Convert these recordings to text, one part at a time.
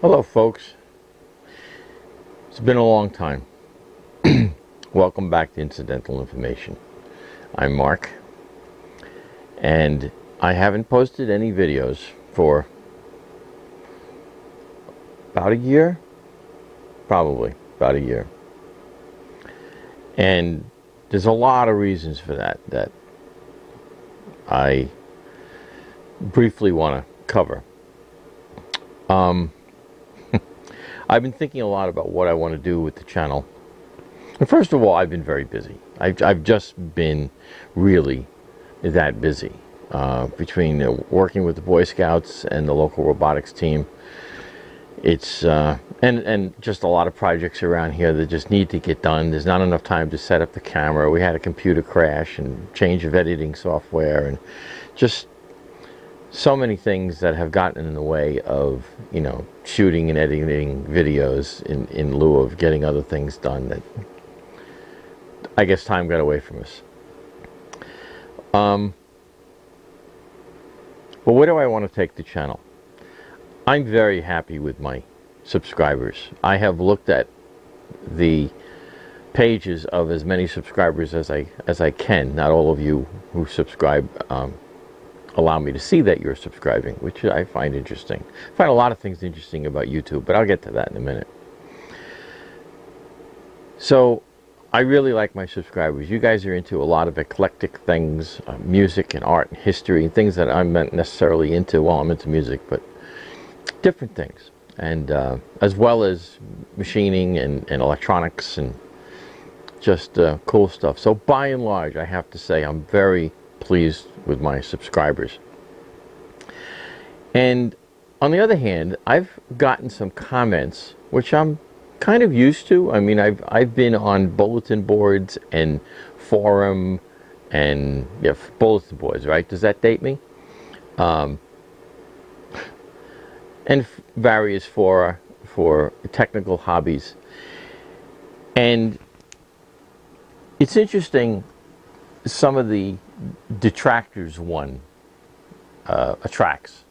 Hello, folks. It's been a long time. Welcome back to Incidental Information. I'm Mark, and I haven't posted any videos for about a year, probably about a year. And there's a lot of reasons for that I briefly want to cover. I've been thinking a lot about what I want to do with the channel. And first of all, I've been very busy. I've just been really that busy. Between working with the Boy Scouts and the local robotics team, it's and just a lot of projects around here that just need to get done. There's not enough time to set up the camera. We had a computer crash and change of editing software, and just so many things that have gotten in the way of, shooting and editing videos in lieu of getting other things done, that I guess time got away from us. But where do I want to take the channel? I'm very happy with my subscribers. I have looked at the pages of as many subscribers as I can. Not all of you who subscribe allow me to see that you're subscribing, which I find interesting. I find a lot of things interesting about YouTube, but I'll get to that in a minute. So I really like my subscribers. You guys are into a lot of eclectic things, music and art and history, and things that I'm not necessarily into. Well, I'm into music, but different things. And as well as machining and electronics and just cool stuff. So by and large, I have to say I'm very pleased with my subscribers. And on the other hand, I've gotten some comments which I'm kind of used to. I mean, I've been on bulletin boards and forum and bulletin boards, right? Does that date me? And various fora for technical hobbies. And it's interesting, some of the detractors one attracts.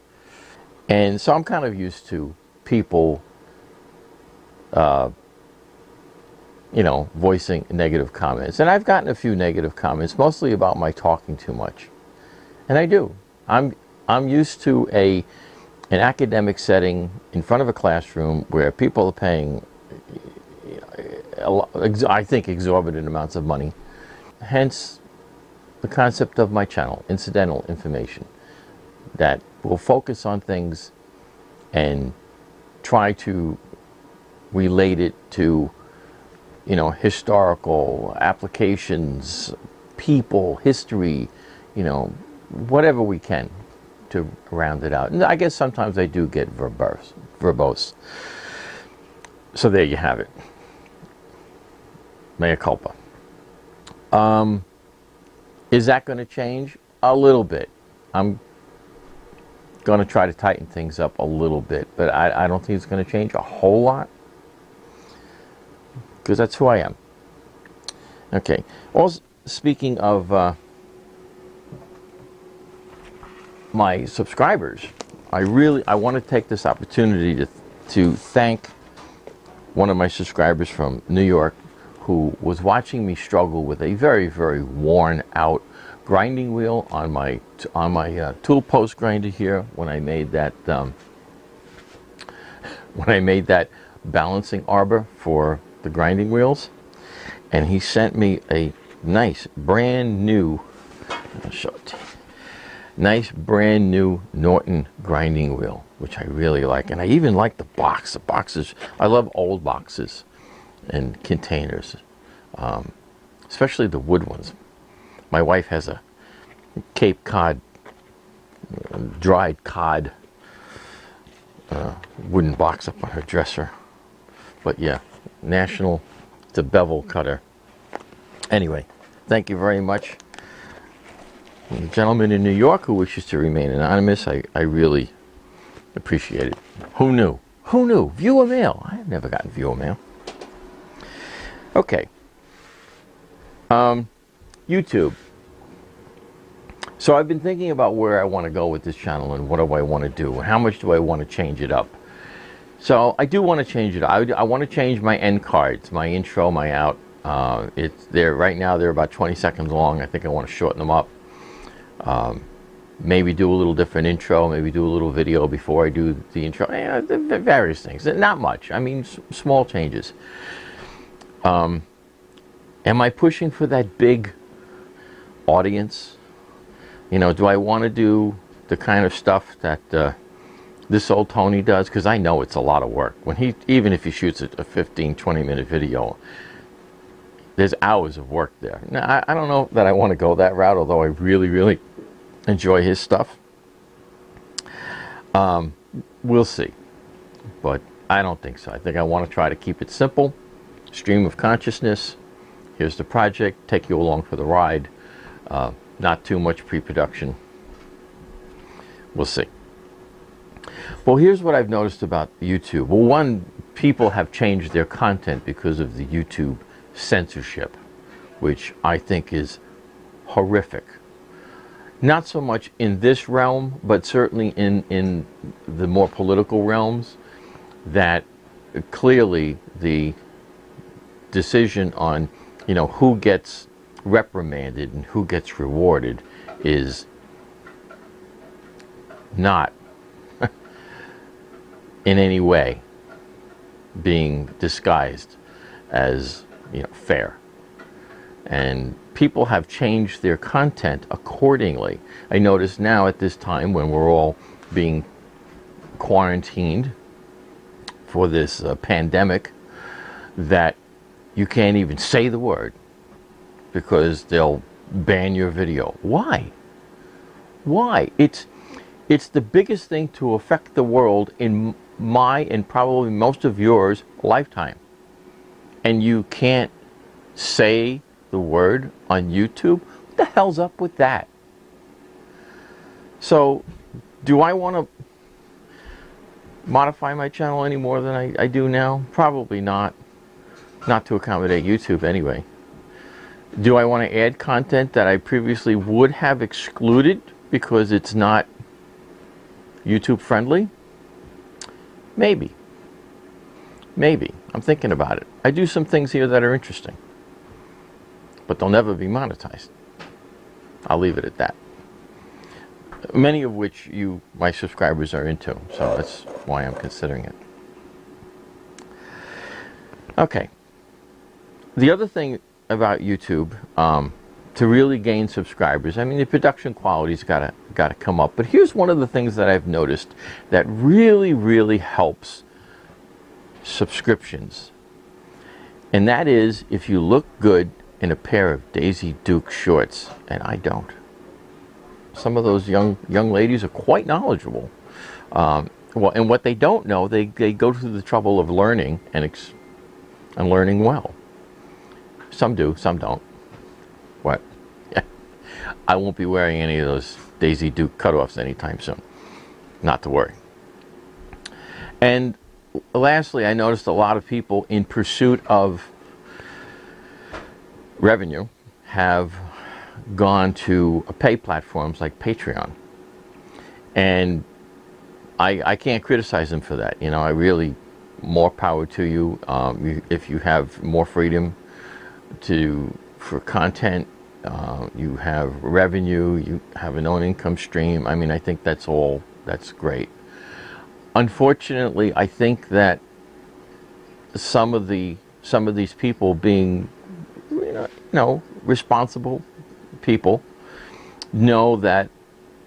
And so I'm kind of used to people voicing negative comments. And I've gotten a few negative comments, mostly about my talking too much. And I do. I'm used to an academic setting in front of a classroom where people are paying, I think, exorbitant amounts of money. Hence the concept of my channel, Incidental Information, that will focus on things and try to relate it to, historical applications, people, history, whatever we can to round it out. And I guess sometimes I do get verbose. So there you have it. Mea culpa. Is that going to change? A little bit. I'm going to try to tighten things up a little bit, but I don't think it's going to change a whole lot, because that's who I am. Okay. Also, speaking of my subscribers, I want to take this opportunity to thank one of my subscribers from New York, who was watching me struggle with a very, very worn out grinding wheel on my tool post grinder here when I made that balancing arbor for the grinding wheels. And he sent me a nice brand new, I'll show it to you, nice brand new Norton grinding wheel, which I really like. And I even like the box. The boxes, I love old boxes and containers, especially the wood ones. My wife has a Cape Cod, dried cod wooden box up on her dresser. But yeah, National, it's a bevel cutter. Anyway, thank you very much. And the gentleman in New York who wishes to remain anonymous, I really appreciate it. Who knew? Who knew? Viewer mail. I have never gotten viewer mail. Okay. YouTube. So I've been thinking about where I want to go with this channel and what do I want to do and how much do I want to change it up. So I do want to change it. I want to change my end cards, my intro, my out. It's there right now. They're about 20 seconds long. I think I want to shorten them up. Maybe do a little different intro. Maybe do a little video before I do the intro. Various things. Not much. I mean, small changes. Am I pushing for that big audience? You know, do I want to do the kind of stuff that this old Tony does? Because I know it's a lot of work. Even if he shoots a 15, 20-minute video, there's hours of work there. Now, I don't know that I want to go that route, although I really, really enjoy his stuff. We'll see. But I don't think so. I think I want to try to keep it simple. Stream of consciousness. Here's the project. Take you along for the ride. Not too much pre-production. We'll see. Well, here's what I've noticed about YouTube. Well, one, people have changed their content because of the YouTube censorship, which I think is horrific. Not so much in this realm, but certainly in the more political realms, that clearly the decision on, you know, who gets reprimanded and who gets rewarded is not in any way being disguised as, you know, fair. And people have changed their content accordingly. I notice now at this time when we're all being quarantined for this pandemic, that you can't even say the word because they'll ban your video. Why? Why? It's the biggest thing to affect the world in my and probably most of yours lifetime. And you can't say the word on YouTube? What the hell's up with that? So, do I want to modify my channel any more than I do now? Probably not. Not to accommodate YouTube anyway. Do I want to add content that I previously would have excluded because it's not YouTube friendly? Maybe. Maybe. I'm thinking about it. I do some things here that are interesting, but they'll never be monetized. I'll leave it at that. Many of which you, my subscribers, are into, so that's why I'm considering it. Okay. The other thing about YouTube, to really gain subscribers, I mean, the production quality's got to come up. But here's one of the things that I've noticed that really, really helps subscriptions, and that is if you look good in a pair of Daisy Duke shorts, and I don't. Some of those young ladies are quite knowledgeable. Well, and what they don't know, they go through the trouble of learning and learning well. Some do, some don't. What? I won't be wearing any of those Daisy Duke cutoffs anytime soon. Not to worry. And lastly, I noticed a lot of people in pursuit of revenue have gone to pay platforms like Patreon. And I can't criticize them for that. You know, I really, more power to you. If you have more freedom for content, you have revenue, you have an own income stream. I mean, I think that's great. Unfortunately, I think that some of these people, being, you know, responsible people, know that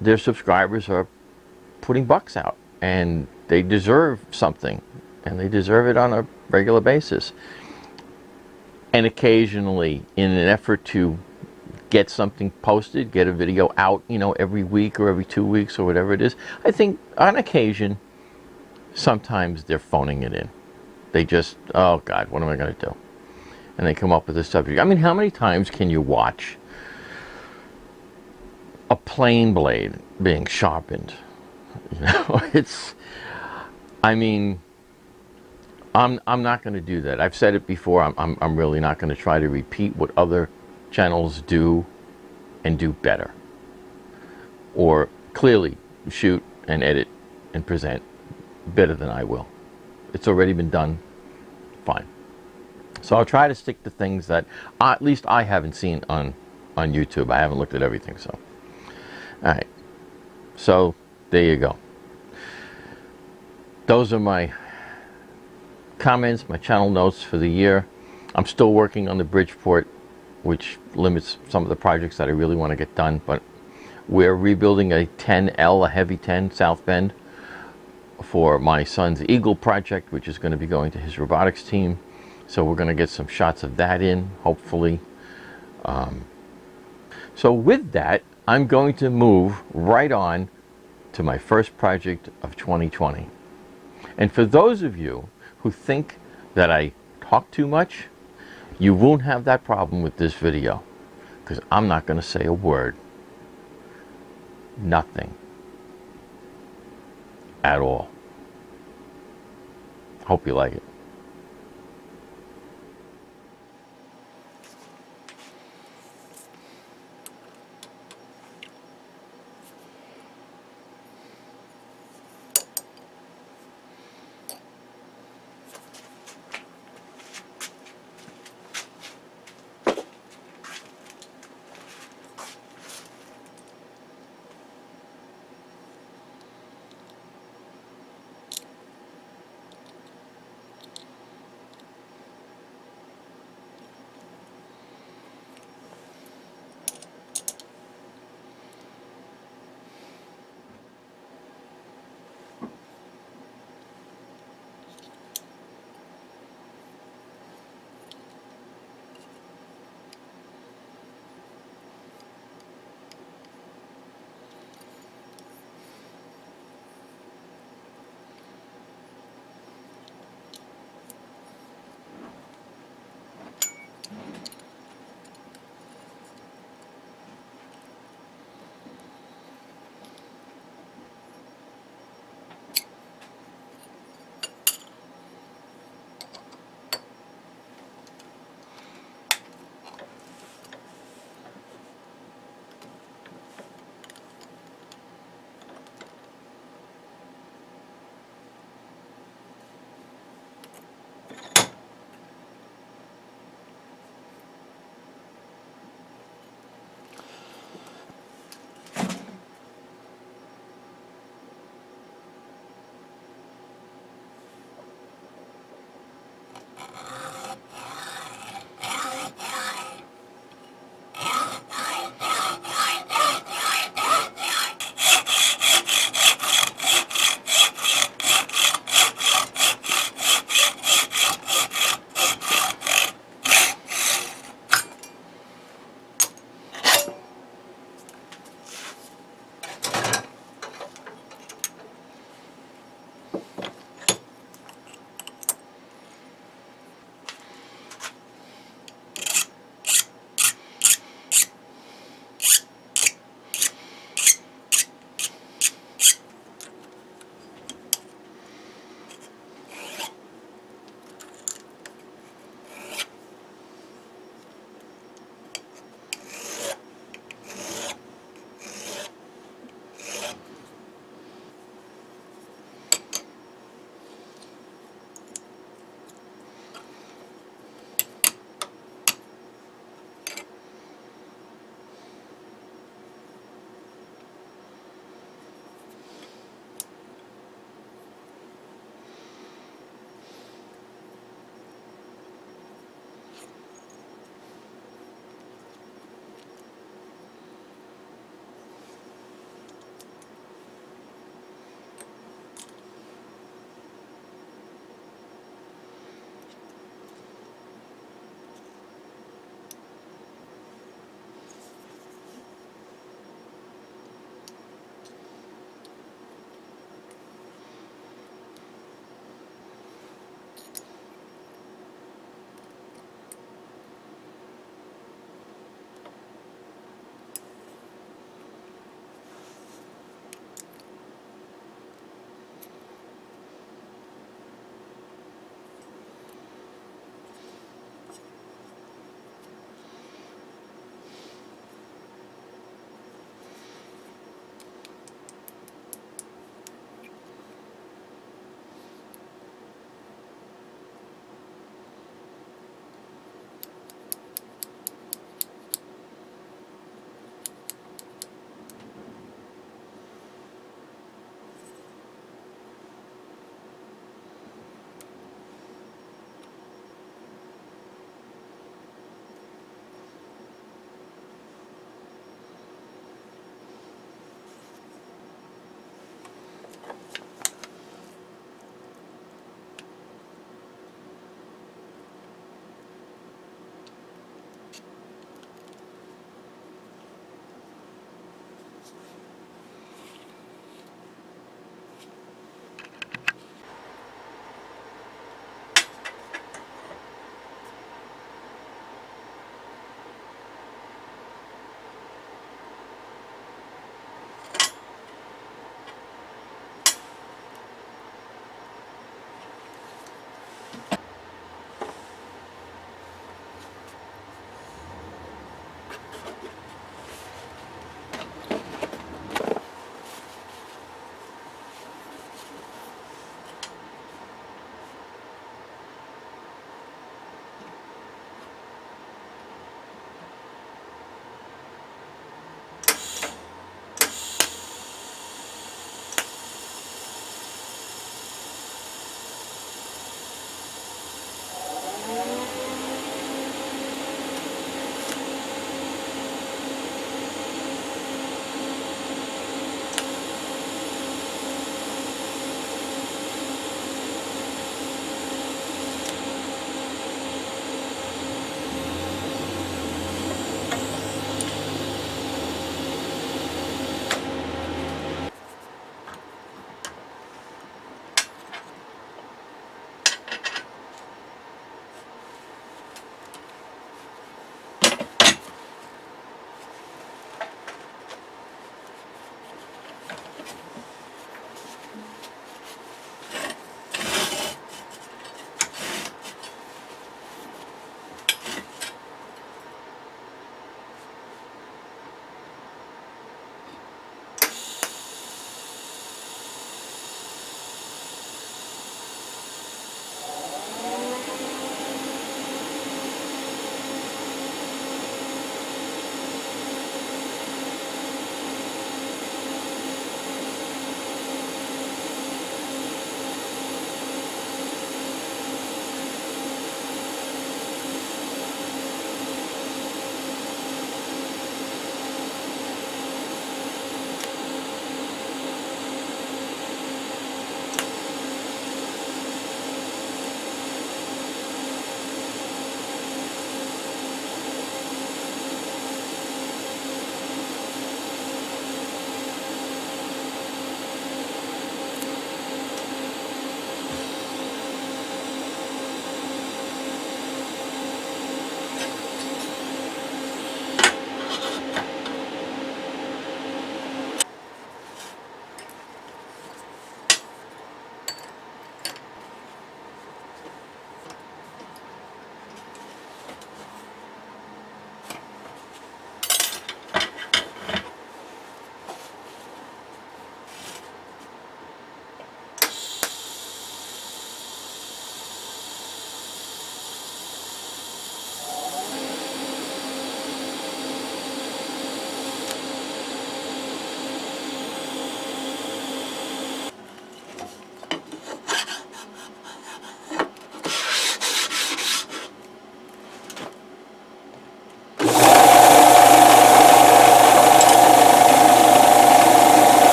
their subscribers are putting bucks out and they deserve something, and they deserve it on a regular basis. And occasionally, in an effort to get something posted, get a video out, you know, every week or every 2 weeks or whatever it is, I think on occasion, sometimes they're phoning it in. They just, oh God, what am I going to do? And they come up with a subject. I mean, how many times can you watch a plane blade being sharpened? You know, I mean, I'm not going to do that. I've said it before. I'm really not going to try to repeat what other channels do and do better, or clearly shoot and edit and present better than I will. it's already been done, fine. So I'll try to stick to things that at least I haven't seen on YouTube. I haven't looked at everything, so. All right. So there you go. Those are my comments, my channel notes for the year. I'm still working on the Bridgeport, which limits some of the projects that I really want to get done, but we're rebuilding a 10L, a heavy 10 South Bend for my son's Eagle project, which is going to be going to his robotics team. So we're going to get some shots of that in, hopefully. So with that, I'm going to move right on to my first project of 2020. And for those of you who think that I talk too much, you won't have that problem with this video, because I'm not going to say a word. Nothing. At all. Hope you like it.